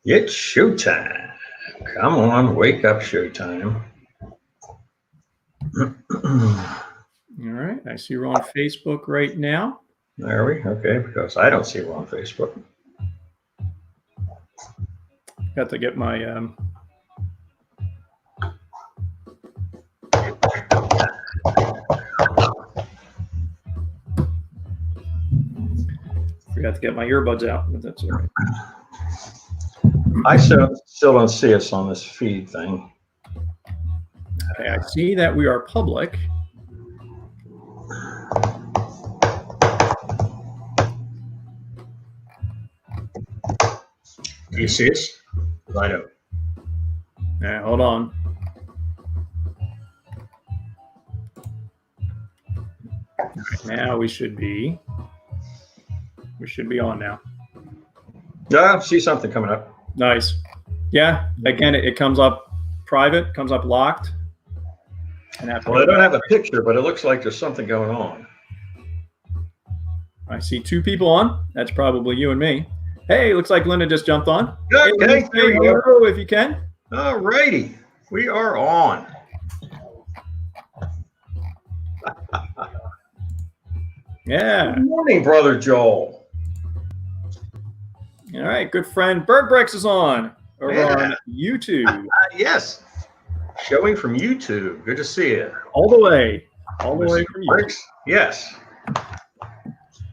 It's showtime. Come on, wake up, showtime. All right, I see we're on Facebook right now. Are we? Okay, because I don't see it on Facebook. Got to get my forgot to get my earbuds out, but that's all right. I still don't see us on this feed thing. Okay, I see that we are public. Do you see us? I don't. Yeah, hold on. Now we should be on now. Yeah, I see something coming up. Nice. Yeah, again, it comes up private, comes up locked. And well, I don't have a picture, but it looks like there's something going on. I see two people on. That's probably you and me. Hey, looks like Linda just jumped on. Okay, hey, hello, if you can. All righty, we are on. Yeah. Good morning, Brother Joel. All right, good friend Bird Breaks is on over on YouTube. Yes, showing from YouTube. Good to see you. All the way from you. Yes.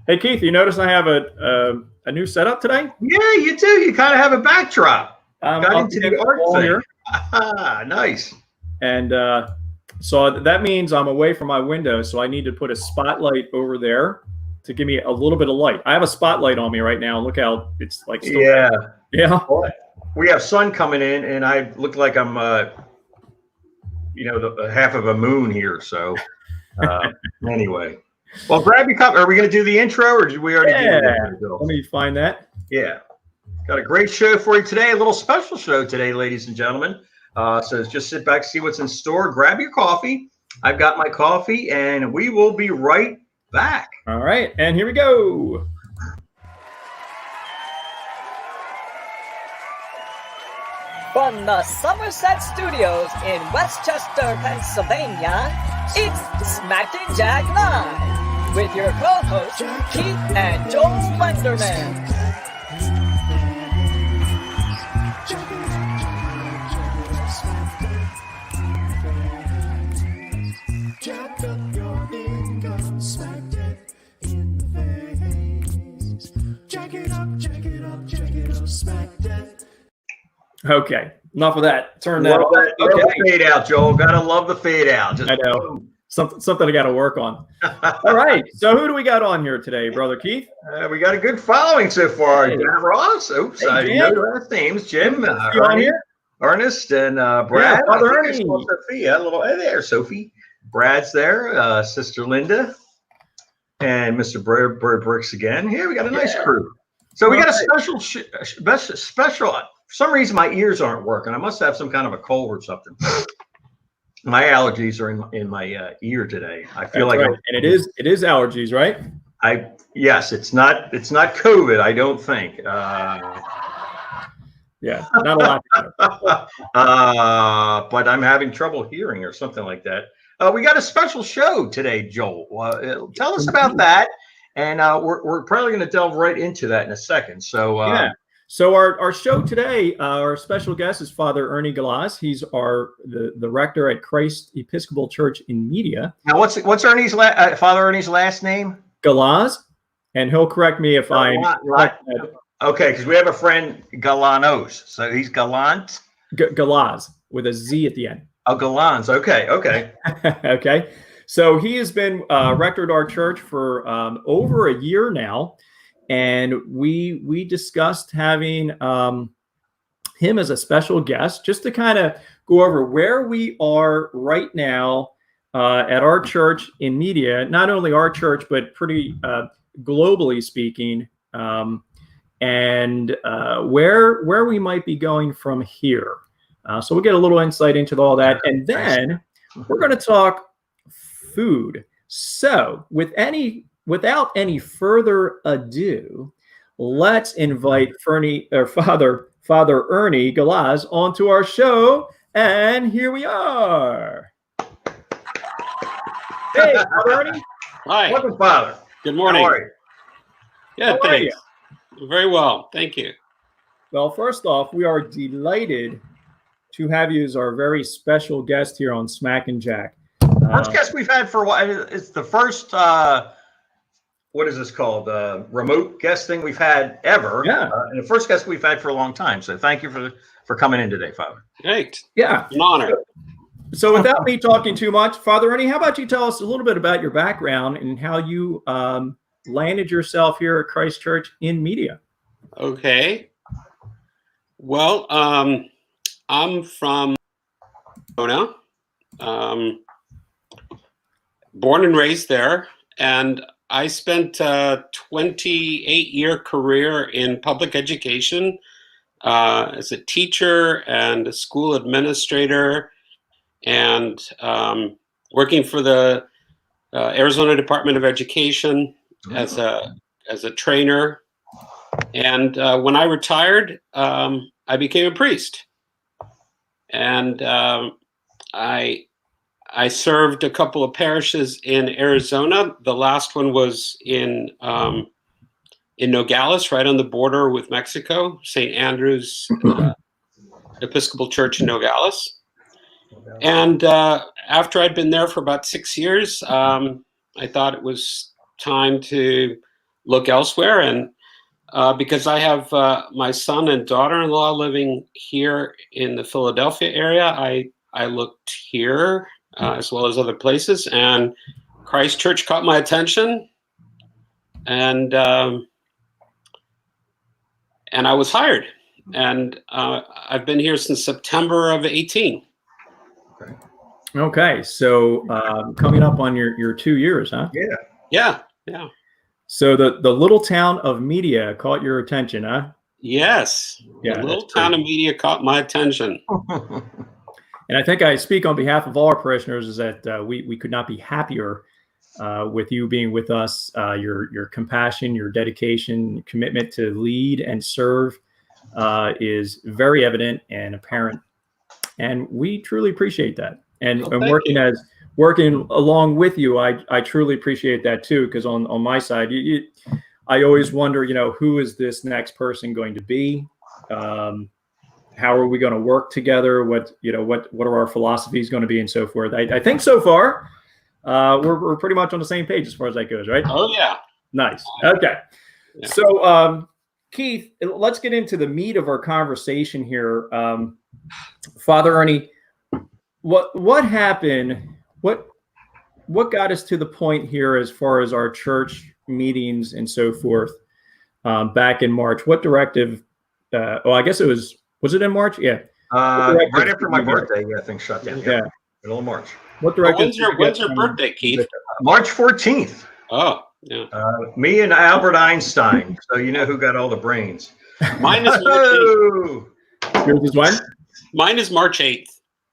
Hey Keith, you notice I have a new setup today? Yeah, you do. You kind of have a backdrop. Got into the art thing. Here. Nice. And so that means I'm away from my window, so I need to put a spotlight over there to give me a little bit of light. I have a spotlight on me right now. Look how it's like still yeah. We have sun coming in, and I look like I'm the half of a moon here. So anyway. Well, grab your cup. Are we going to do the intro, or did we already do that? Let me find that. Yeah. Got a great show for you today. A little special show today, ladies and gentlemen. So just sit back, see what's in store. Grab your coffee. I've got my coffee, and we will be right back. All right. And here we go. From the Somerset Studios in Westchester, Pennsylvania, it's Smack and Jag Live with your co-hosts Keith and Joel Wenderman. Okay, enough of that. Turn that off. Okay. Love the fade out, Joel. Gotta love the fade out. I know. Something I got to work on. All right. So who do we got on here today, Brother Keith? We got a good following so far. Hey. Dan Ross. Oops, hey, I didn't know the last names. Jim, Ernie, Ernest, and Brad. Yeah, Father Ernie. Sophia. Hey there, Sophie. Brad's there. Sister Linda, and Mr. Bird Bricks again. Here we got a nice crew. So we got a special. For some reason, my ears aren't working. I must have some kind of a cold or something. My allergies are in my ear today. I feel like, and it is allergies, right? Yes, it's not COVID. I don't think. Yeah, not a lot. But I'm having trouble hearing or something like that. We got a special show today, Joel. Tell us about that, and we're probably going to delve right into that in a second. So yeah. So our show today, our special guest is Father Ernie Galaz. He's the rector at Christ Episcopal Church in Media. Now, what's Ernie's Father Ernie's last name? Galaz, and he'll correct me if I'm okay, because we have a friend Galanos, so he's Galant. Galaz with a Z at the end. Oh, Galans. Okay. Okay. So he has been rector at our church for over a year now. And we discussed having him as a special guest just to kind of go over where we are right now at our church in Media, not only our church, but pretty globally speaking, and where we might be going from here. So we'll get a little insight into all that. And then we're going to talk food. So without any further ado, let's invite Father Father Ernie Galaz onto our show, and here we are. Hey, Father Ernie. Hi. Welcome, Father. Good morning. How are you? Good, How are thanks. Very well. Thank you. Well, first off, we are delighted to have you as our very special guest here on Smack and Jack. First guest we've had for a while. It's the first, what is this called? Remote guesting we've had ever. Yeah. And the first guest we've had for a long time. So thank you for coming in today, Father. Great. Yeah. An honor. So without me talking too much, Father Ernie, how about you tell us a little bit about your background and how you landed yourself here at Christ Church in media? Okay. Well, I'm from Arizona, born and raised there, and I spent a 28-year career in public education as a teacher and a school administrator, and working for the Arizona Department of Education as a trainer. And when I retired, I became a priest, and I served a couple of parishes in Arizona. The last one was in Nogales, right on the border with Mexico, St. Andrew's Episcopal Church in Nogales. And after I'd been there for about 6 years, I thought it was time to look elsewhere. And because I have my son and daughter-in-law living here in the Philadelphia area, I looked here as well as other places, and Christ Church caught my attention, and I was hired, and I've been here since September of 18. Okay, so coming up on your 2 years, huh? Yeah. So the little town of Media caught your attention, huh? Yes. Yeah, the little town of Media caught my attention. And I think I speak on behalf of all our parishioners is that we could not be happier with you being with us. Your compassion, your dedication, commitment to lead and serve is very evident and apparent. And we truly appreciate that. And working along with you, I truly appreciate that too, because on my side, I always wonder, who is this next person going to be? How are we going to work together? What are our philosophies going to be, and so forth? I think so far we're pretty much on the same page as far as that goes, right? Oh yeah. Nice. Okay. Yeah. So Keith, let's get into the meat of our conversation here. Father Ernie, what happened? What got us to the point here as far as our church meetings and so forth back in March? What directive? I guess it was it in March? Yeah. Right after my birthday, things shut down. Yeah. Middle of March. What directive? When's your birthday, Keith? March 14th. Oh, yeah. Me and Albert Einstein. So you know who got all the brains. Mine is March 8th. Yours is when? Mine is March 8th.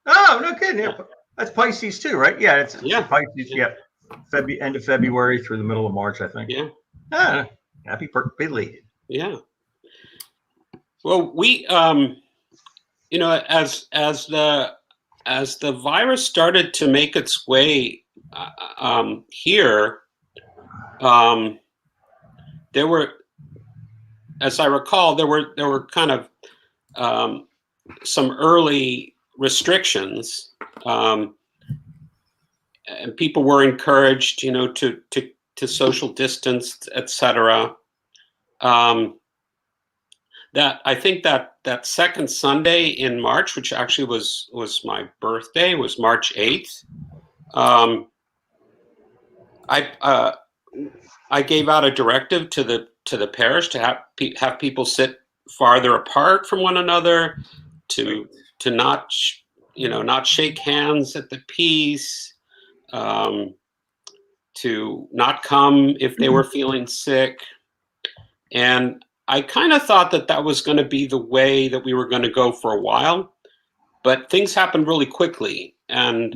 Oh, no kidding. Yeah. That's Pisces too, right? Yeah, it's Pisces. Yeah. End of February through the middle of March, I think. Yeah. Happy belated. Yeah. Well, we, as the virus started to make its way here, there were, as I recall, there were kind of some early restrictions, and people were encouraged, to social distance, etc. That I think that second Sunday in March, which actually was my birthday, was March 8th. I gave out a directive to the parish to have people sit farther apart from one another, to not shake hands at the peace, to not come if they were feeling sick, and I kind of thought that was going to be the way that we were going to go for a while, but things happened really quickly. And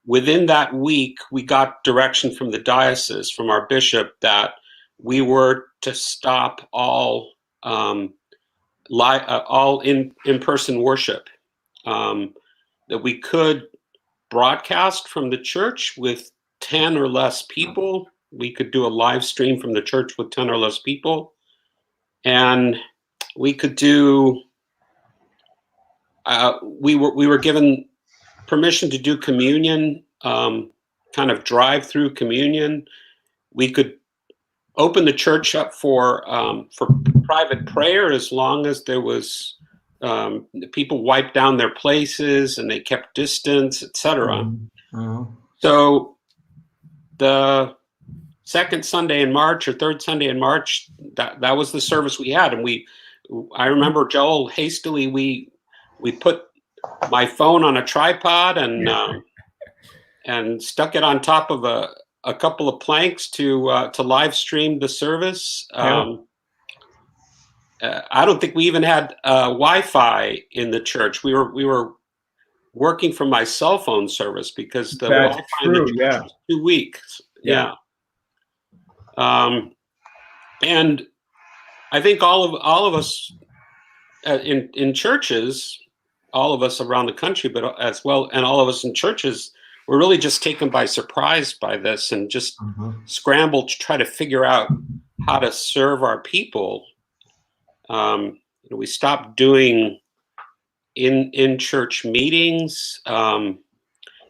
within that week, we got direction from the diocese, from our bishop, that we were to stop all all in-person worship, that we could broadcast from the church with 10 or less people. We could do a live stream from the church with 10 or less people. And we could do, we were given permission to do communion, kind of drive-through communion. We could open the church up for private prayer as long as there was people wiped down their places and they kept distance, etc. So the second Sunday in March or third Sunday in March, that was the service we had. And I remember, Joel, hastily we put my phone on a tripod and stuck it on top of a couple of planks to live stream the service. I don't think we even had Wi-Fi in the church. We were working from my cell phone service because the Wi-Fi in the church was too weak. Yeah. And I think all of us in churches, all of us around the country, but as well, and all of us in churches, were really just taken by surprise by this and just scrambled to try to figure out how to serve our people. We stopped doing in church meetings, and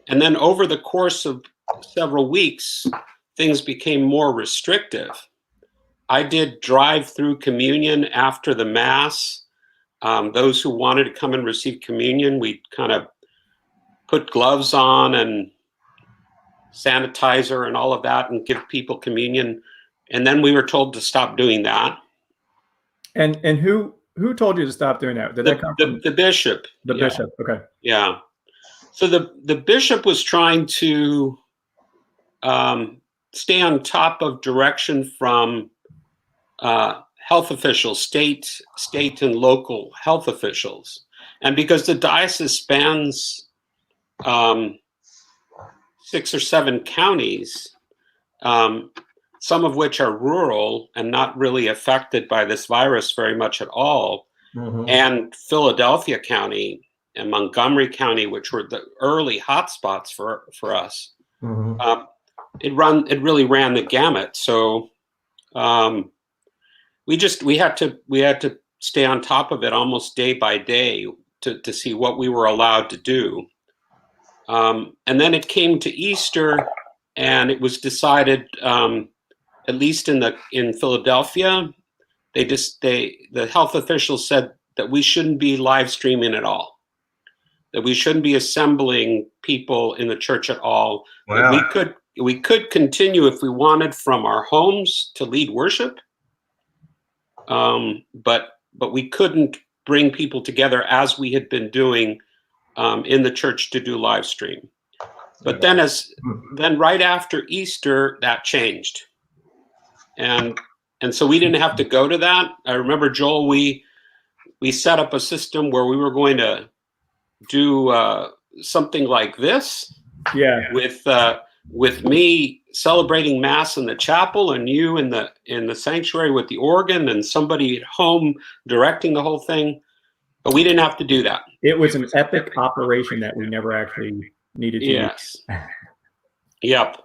then over the course of several weeks, things became more restrictive. I did drive-through communion after the Mass. Those who wanted to come and receive communion, we kind of put gloves on and sanitizer and all of that and give people communion. And then we were told to stop doing that. And who told you to stop doing that? Did that come from the bishop? The bishop, okay. Yeah. So the bishop was trying to stay on top of direction from health officials, state and local health officials. And because the diocese spans 6 or 7 counties, some of which are rural and not really affected by this virus very much at all, and Philadelphia County and Montgomery County, which were the early hotspots for us, it really ran the gamut. So we had to stay on top of it almost day by day to see what we were allowed to do. And then it came to Easter, and it was decided, at least in Philadelphia, the health officials said that we shouldn't be live streaming at all, that we shouldn't be assembling people in the church at all. Wow. We could continue if we wanted from our homes to lead worship, but we couldn't bring people together as we had been doing in the church to do live stream. But then right after Easter, that changed. And so we didn't have to go to that. I remember, Joel, we set up a system where we were going to do something like this. Yeah. With me celebrating Mass in the chapel and you in the sanctuary with the organ and somebody at home directing the whole thing. But we didn't have to do that. It was an epic operation that we never actually needed to use. Yep.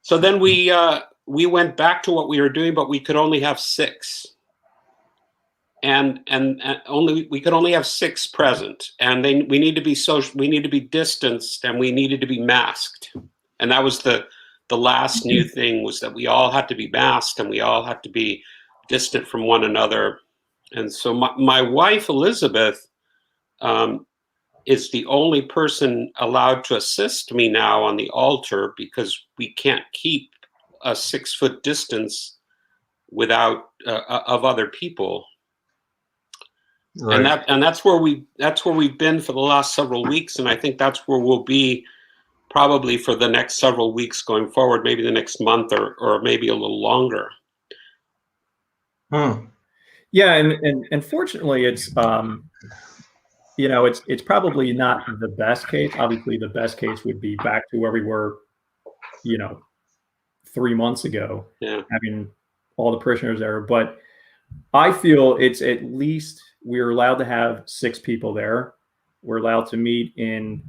So then we went back to what we were doing, but we could only have 6. And we could only have 6 present. And then we need to be social, we need to be distanced, and we needed to be masked. And that was the last new thing, was that we all had to be masked and we all had to be distant from one another. And so my wife, Elizabeth, is the only person allowed to assist me now on the altar, because we can't keep a 6-foot distance without of other people. Right. And that's where we've been for the last several weeks, and I think that's where we'll be probably for the next several weeks going forward, maybe the next month or maybe a little longer. Yeah, and fortunately, it's it's probably not the best case. Obviously, the best case would be back to where we were, 3 months ago, having all the parishioners there. But I feel it's at least we're allowed to have 6 people there. We're allowed to meet in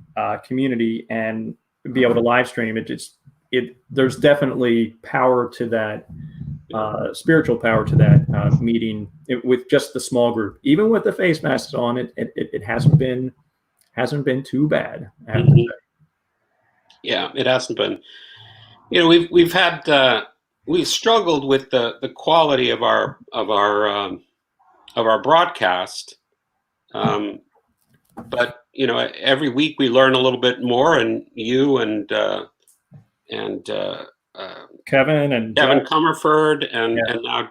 community and be able to live stream it. There's definitely power to that, spiritual power to that meeting with just the small group. Even with the face masks on, it hasn't been too bad. I have to say. Yeah, it hasn't been. We've struggled with the quality of our broadcast, but every week we learn a little bit more, and you and Kevin Comerford and now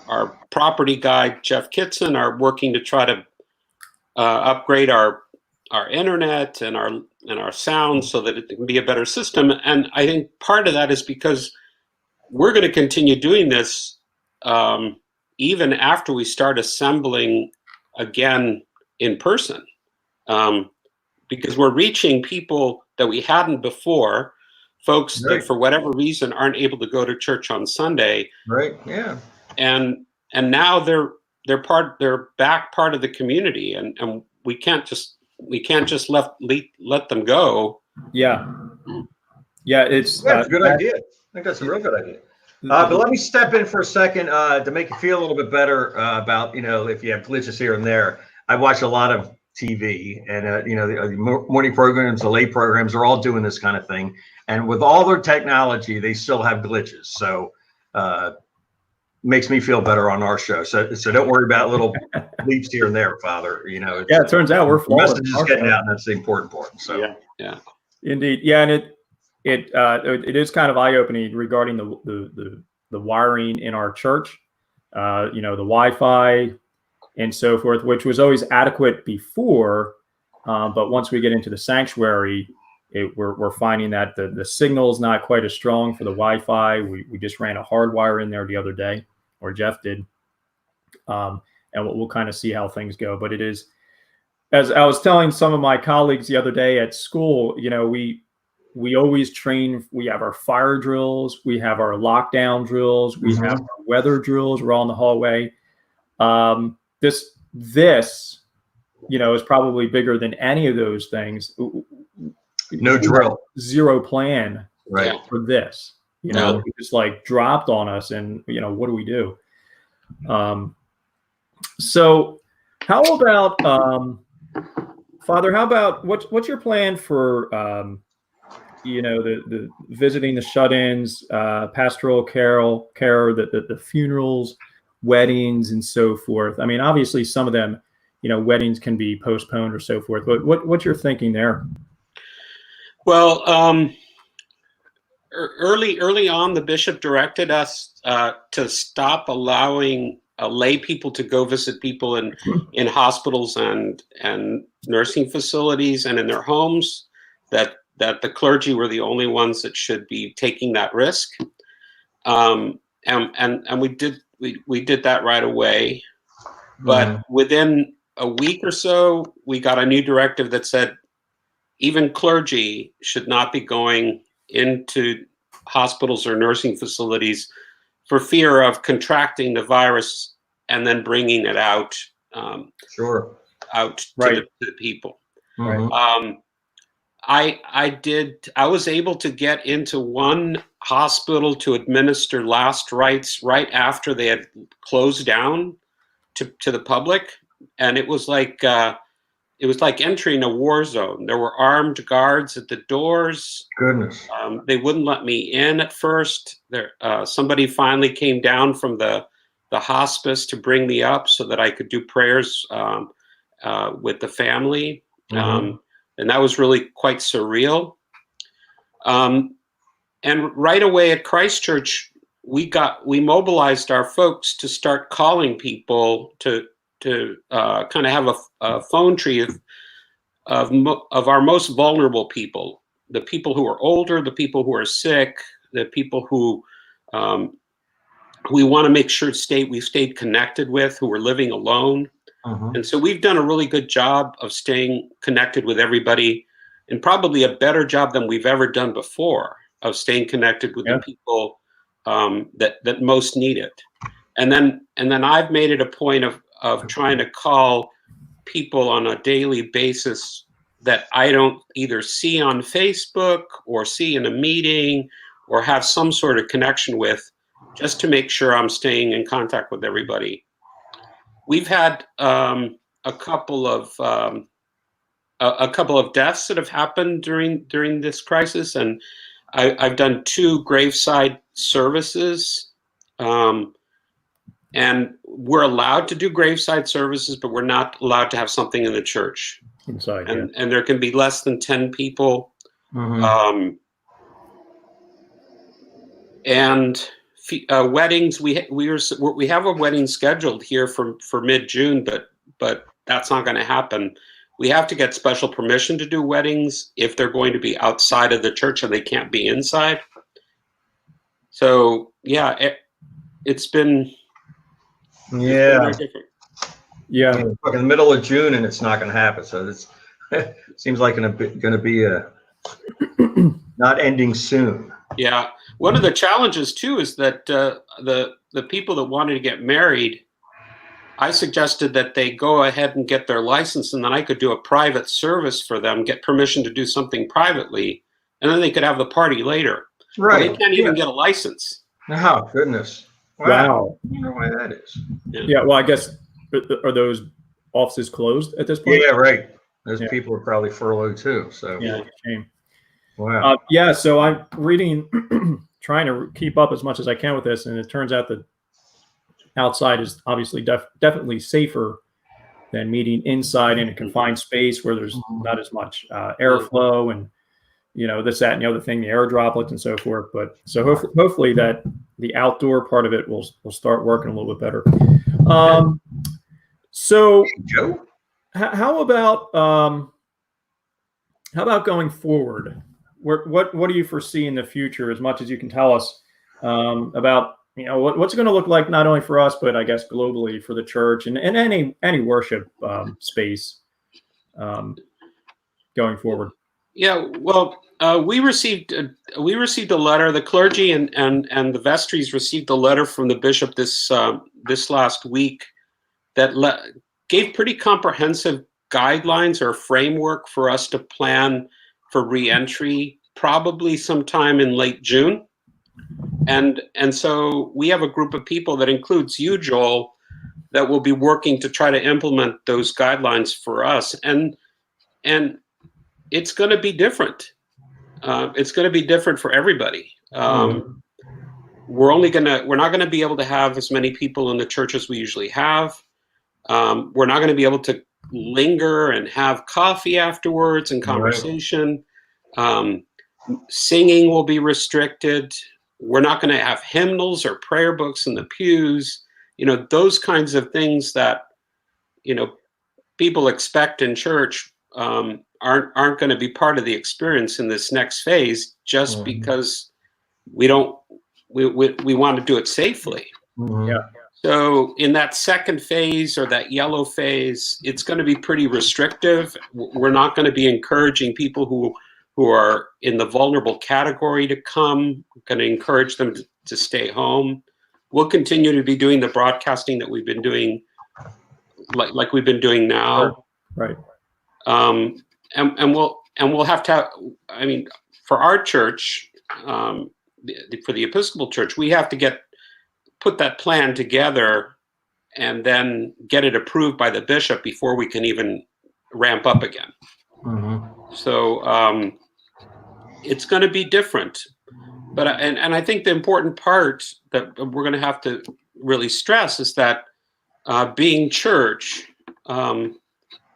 our property guy Jeff Kitson are working to try to upgrade our internet and our sound so that it can be a better system. And I think part of that is because we're going to continue doing this even after we start assembling again in person, because we're reaching people that we hadn't before, folks that for whatever reason aren't able to go to church on Sunday. Right. Yeah. And now they're back part of the community, and we can't just let them go. Yeah. It's a good idea. I think that's a real good idea. But let me step in for a second to make you feel a little bit better about, if you have glitches here and there. I watch a lot of TV, and the morning programs, the late programs are all doing this kind of thing. And with all their technology, they still have glitches. So makes me feel better on our show. So don't worry about little leaps here and there, Father. It turns out we're flawless. The message is getting out, and that's the important part. So yeah. Indeed. Yeah, and it is kind of eye-opening regarding the wiring in our church, the Wi-Fi and so forth, which was always adequate before, but once we get into the sanctuary, we're finding that the signal is not quite as strong for the Wi-Fi. We just ran a hard wire in there the other day, or Jeff did, and we'll kind of see how things go. But it is, as I was telling some of my colleagues the other day at school, we always train. We have our fire drills, we have our lockdown drills, we have our weather drills. We're all in the hallway. This is probably bigger than any of those things. No drill, zero plan right for this. It just like dropped on us, and what do we do? So how about Father? How about what's your plan for the visiting the shut-ins, pastoral care, the funerals, weddings, and so forth? I mean, obviously some of them, weddings can be postponed or so forth, but what's your thinking there? Well, early on, the bishop directed us to stop allowing lay people to go visit people in hospitals and nursing facilities and in their homes, that the clergy were the only ones that should be taking that risk. And we did that right away. But within a week or so, we got a new directive that said even clergy should not be going into hospitals or nursing facilities for fear of contracting the virus and then bringing it out to the people. Mm-hmm. I was able to get into one hospital to administer last rites right after they had closed down to the public, and it was like entering a war zone. There were armed guards at the doors. Goodness. They wouldn't let me in at first. Somebody finally came down from the hospice to bring me up so that I could do prayers with the family. And that was really quite surreal. And right away at Christ Church, we mobilized our folks to start calling people to kind of have a phone tree of our most vulnerable people, the people who are older, the people who are sick, the people who we want to make sure we stayed connected with, who were living alone. And so we've done a really good job of staying connected with everybody, and probably a better job than we've ever done before of staying connected with the people that most need it. And then I've made it a point of trying to call people on a daily basis that I don't either see on Facebook or see in a meeting or have some sort of connection with, just to make sure I'm staying in contact with everybody. We've had a couple of deaths that have happened during this crisis, and I've done 2 graveside services. And we're allowed to do graveside services, but we're not allowed to have something in the church. Inside, and there can be less than 10 people. Mhm. And weddings, we have a wedding scheduled here for mid-June, but that's not going to happen. We have to get special permission to do weddings if they're going to be outside of the church and they can't be inside. So yeah, it's been very different. Yeah. In the middle of June, and it's not going to happen. So this seems like going to be a not ending soon. Yeah. One of the challenges too is that the people that wanted to get married, I suggested that they go ahead and get their license, and then I could do a private service for them, get permission to do something privately, and then they could have the party later. Right. But they can't even get a license. Oh, goodness. Wow. I wonder why that is. Yeah. Well, I guess, are those offices closed at this point? Yeah, right. Those people are probably furloughed too. So Yeah. Shame. wow. So I'm reading, trying to keep up as much as I can with this, and it turns out that outside is obviously definitely safer than meeting inside in a confined space where there's not as much airflow and this, that, and the other thing, the air droplets and so forth. But so hopefully that the outdoor part of it will start working a little bit better. So Joe, how about going forward? What do you foresee in the future, as much as you can tell us about what's it going to look like, not only for us, but I guess globally for the church and any worship space going forward? Yeah, well, we received a letter. The clergy and the vestries received a letter from the bishop this last week that gave pretty comprehensive guidelines or framework for us to plan for reentry, probably sometime in late June. And so we have a group of people that includes you, Joel, that will be working to try to implement those guidelines for us. And it's going to be different. It's going to be different for everybody. We're not going to be able to have as many people in the church as we usually have. We're not going to be able to linger and have coffee afterwards and conversation. Right. Singing will be restricted. We're not going to have hymnals or prayer books in the pews. Those kinds of things that, people expect in church aren't going to be part of the experience in this next phase, just because we want to do it safely. Yeah. So in that second phase, or that yellow phase, it's going to be pretty restrictive. We're not going to be encouraging people who are in the vulnerable category to come. We're going to encourage them to stay home. We'll continue to be doing the broadcasting that we've been doing, like we've been doing now. Right. And we'll have to for our church, for the Episcopal Church, we have to put that plan together and then get it approved by the bishop before we can even ramp up again. Mm-hmm. So it's going to be different. But I think the important part that we're going to have to really stress is that being church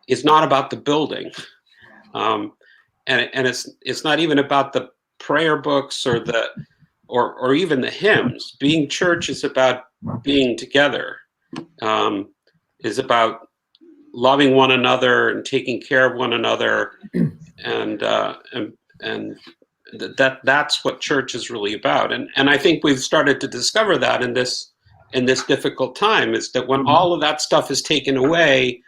is not about the building, and it's not even about the prayer books or even the hymns. Being church is about being together, is about loving one another and taking care of one another, and that's what church is really about. And I think we've started to discover that in this difficult time, is that when all of that stuff is taken away,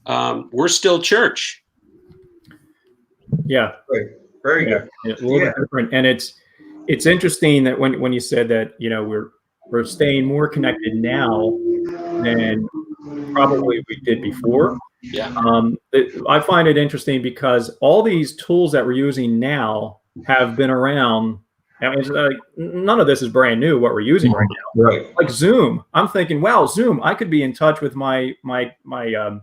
we're still church. Yeah. Very good. Yeah, a little bit different. And it's interesting that when you said that, we're staying more connected now than probably we did before. Yeah. I find it interesting because all these tools that we're using now have been around. I mean, it's like, none of this is brand new, what we're using right now. Right. Like Zoom. I'm thinking, wow, Zoom, I could be in touch with my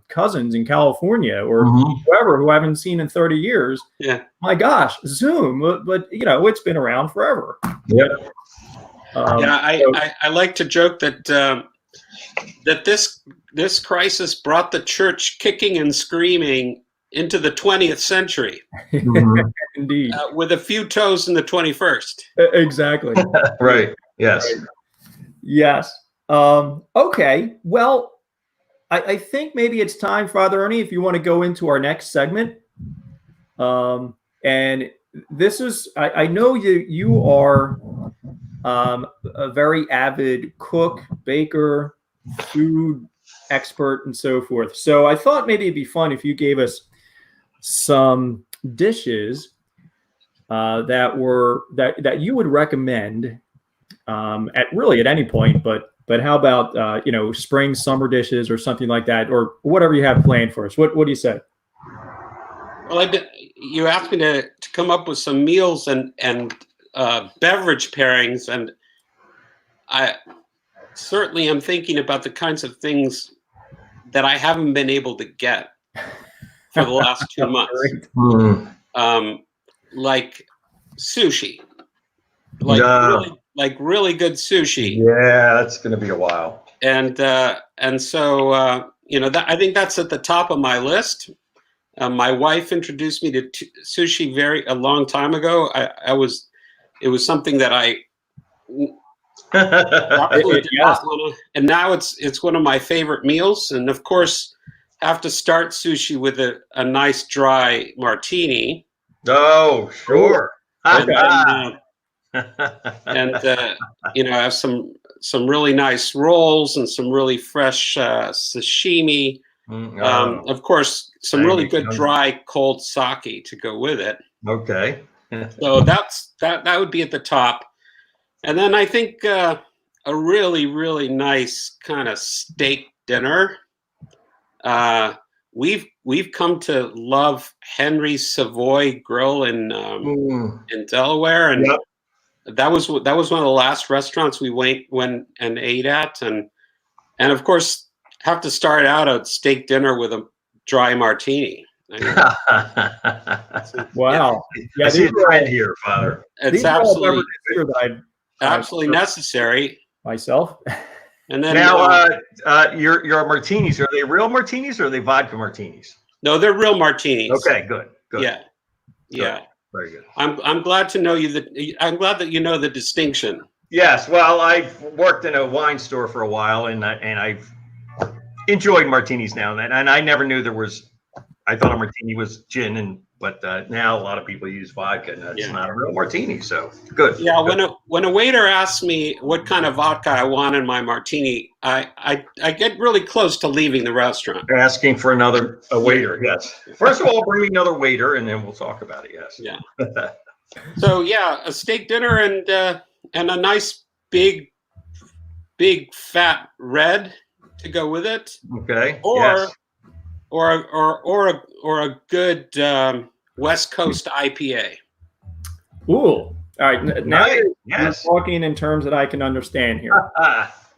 cousins in California or whoever who I haven't seen in 30 years. Yeah. My gosh, Zoom. But you know, it's been around forever. Yep. I like to joke that that this crisis brought the church kicking and screaming into the 20th century. Indeed. With a few toes in the 21st. Exactly. Right. Yes. Right. Yes. Okay. Well, I think maybe it's time, Father Ernie, if you want to go into our next segment. And this is, I know you are a very avid cook, baker, food expert, and so forth. So I thought maybe it'd be fun if you gave us some dishes that you would recommend at any point, but how about spring, summer dishes or something like that, or whatever you have planned for us. What do you say? Well, you asked me to come up with some meals and beverage pairings, and I certainly am thinking about the kinds of things that I haven't been able to get for the last 2 months. Like sushi, like really good sushi. Yeah, that's going to be a while. And so I think that's at the top of my list. My wife introduced me to sushi a long time ago. It was something that I absolutely did not want to, and now it's one of my favorite meals. And of course, have to start sushi with a nice dry martini. Oh, sure. And have some really nice rolls and some really fresh sashimi. Of course, some really good dry cold sake to go with it. Okay. So that would be at the top. And then I think a really, really nice kind of steak dinner. We've come to love Henry's Savoy Grill in Delaware, and that was one of the last restaurants we went and ate at, and of course have to start out a steak dinner with a dry martini. Wow! I see a trend here, Father. It's absolutely necessary. Myself. And then now, your martinis, are they real martinis or are they vodka martinis? No, they're real martinis. Okay, good. Yeah. Very good. I'm glad to know I'm glad that you know the distinction. Yes. Well, I've worked in a wine store for a while, and I've enjoyed martinis now and then. And I never knew I thought a martini was gin, but now a lot of people use vodka, and that's not a real martini. So good. Yeah. Good. When a waiter asks me what kind of vodka I want in my martini, I get really close to leaving the restaurant. You're asking for a waiter. Yes. First of all, bring me another waiter, and then we'll talk about it. Yes. Yeah. So a steak dinner and a nice big fat red to go with it. Okay. Or a good West Coast IPA. Ooh. All right. Now you're talking in terms that I can understand here.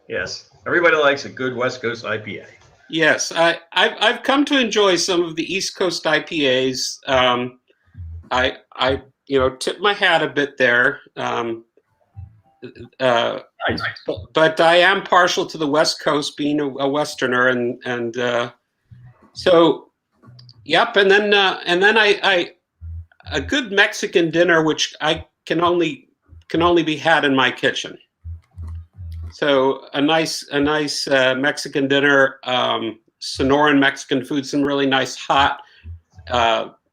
Yes. Everybody likes a good West Coast IPA. Yes. I've come to enjoy some of the East Coast IPAs. I tip my hat a bit there. Nice. But I am partial to the West Coast, being a Westerner, and so, yep. And then I a good Mexican dinner, which I can only be had in my kitchen. So a nice Mexican dinner, Sonoran Mexican food, some really nice hot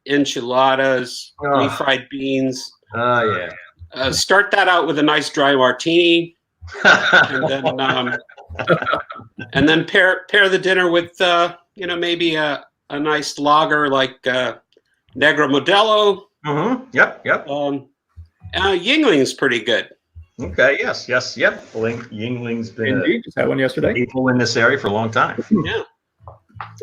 enchiladas, refried beans. Oh yeah. Start that out with a nice dry martini, and then pair the dinner with maybe a nice lager like Negro Modelo. Mm-hmm. Yep. Yingling is pretty good. Okay. Yes. Yes. Yep. Yingling's been Indeed, just had one yesterday. people in this area for a long time. Yeah.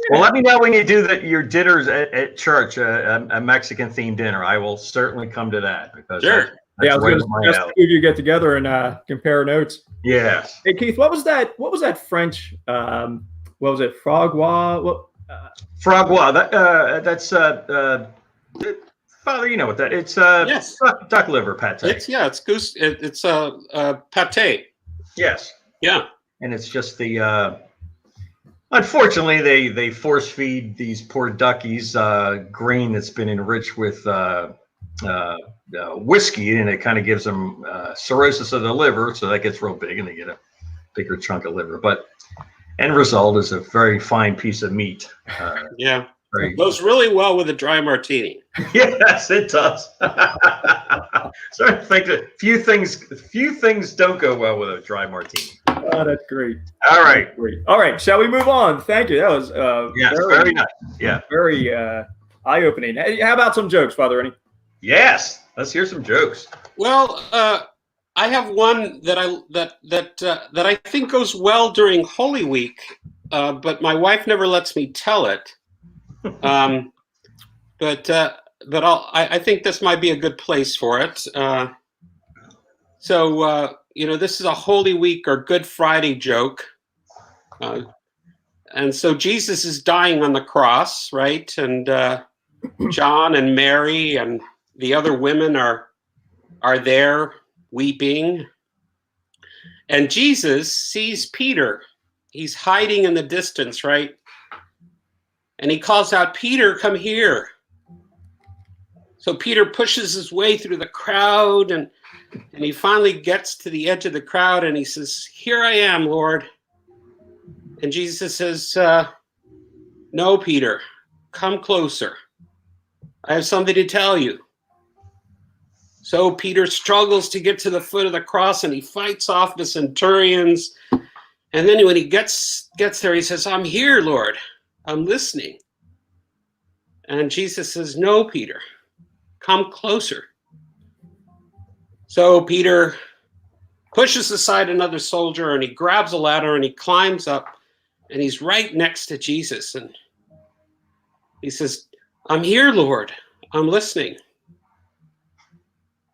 Well, let me know when you do your dinners at church, a Mexican themed dinner. I will certainly come to that because Sure. that's Yeah, I was right going to up my suggest alley. the two of you get together and compare notes. Yes. Hey, Keith, what was that? What was that French? What was it? Frogwa? What? Frogwa. That's Father. You know what that? It's Yes. duck liver pate. It's goose. It's pate. Yes. Yeah. And it's just the. Unfortunately, they force feed these poor duckies grain that's been enriched with whiskey, and it kind of gives them cirrhosis of the liver, so that gets real big, and they get a bigger chunk of liver. But end result is a very fine piece of meat. Yeah. Very, Goes really well with a dry martini. yes, it does. So I think that few things don't go well with a dry martini. Oh, that's great. All right. Great. All right. Shall we move on? Thank you. That was Yes, very nice. Yeah. very eye-opening. Hey, how about some jokes, Father Ernie? Yes. Let's hear some jokes. Well, I have one that I think goes well during Holy Week, but my wife never lets me tell it. But I think this might be a good place for it. So this is a Holy Week or Good Friday joke, and so Jesus is dying on the cross, right? And John and Mary and the other women are there weeping, and Jesus sees Peter. He's hiding in the distance, right? And he calls out, "Peter, come here." So Peter pushes his way through the crowd, and he finally gets to the edge of the crowd, and he says, "Here I am, Lord." And Jesus says, "No, Peter, come closer. I have something to tell you." So Peter struggles to get to the foot of the cross, and he fights off the centurions. And then when he gets there, he says, "I'm here, Lord. I'm listening." And Jesus says, "No, Peter, come closer." So Peter pushes aside another soldier, and he grabs a ladder, and he climbs up, and he's right next to Jesus. And he says, "I'm here, Lord. I'm listening."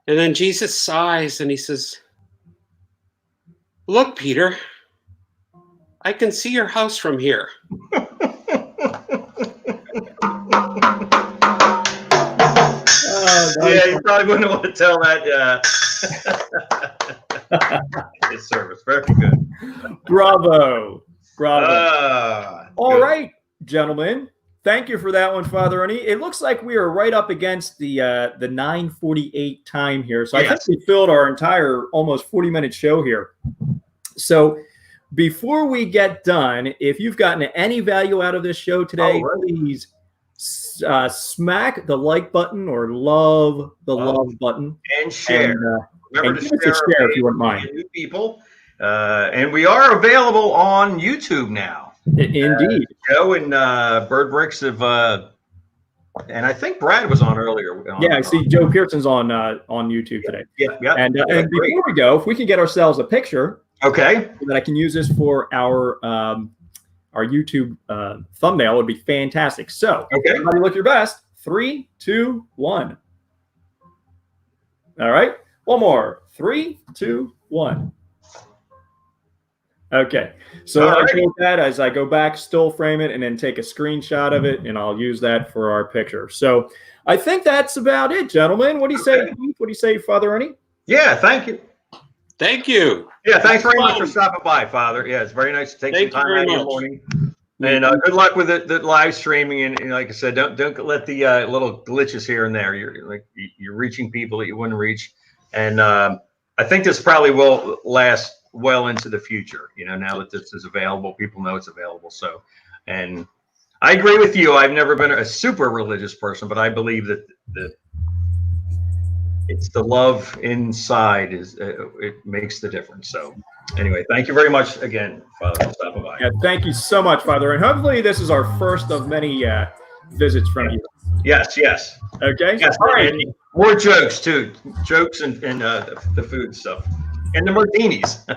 And then Jesus sighs, and he says, "Look, Peter, I can see your house from here." Yeah, you probably wouldn't want to tell that. His service, very good. Bravo. All Good. right, gentlemen. Thank you for that one, Father Ernie. It looks like we are right up against the 9:48 time here. So I think we filled our entire almost 40-minute show here. So before we get done, if you've gotten any value out of this show today, please smack the like button or love the love button. And share. Remember and to share if you wouldn't mind. New people. And we are available on YouTube now. Indeed. Joe and Bird Bricks have, and I think Brad was on earlier. I see Joe Pearson's on YouTube today. Yeah. And before we go, if we can get ourselves a picture, okay, so that I can use this for our YouTube thumbnail, would be fantastic. So, everybody, look your best. 3, 2, 1. All right, one more. 3, 2, 1. Okay, so I do that as I go back, still frame it, and then take a screenshot of it, and I'll use that for our picture. So I think that's about it, gentlemen. What do you say, Keith? What do you say, Father Ernie? Yeah, thank you. Thank you. Yeah, thanks very much for stopping by, Father. Yeah, it's very nice to take some time out of your morning. And good luck with the live streaming. And like I said, don't let the little glitches here and there. You're reaching people that you wouldn't reach. And I think this probably will last well into the future. Now that this is available, people know it's available. So, and I agree with you. I've never been a super religious person, but I believe that it's the love inside it makes the difference. So anyway, thank you very much again, Father, for stopping by. Yeah, thank you so much, Father. And hopefully this is our first of many visits from you. Yes. Okay. Yes. All right. And more jokes too. Jokes and the food stuff. And the martinis. All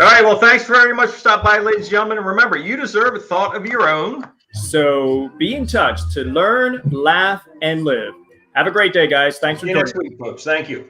right. Well, thanks very much for stopping by, ladies and gentlemen. And remember, you deserve a thought of your own. So be in touch to learn, laugh, and live. Have a great day, guys. Thanks for See you joining. next week, folks. Thank you.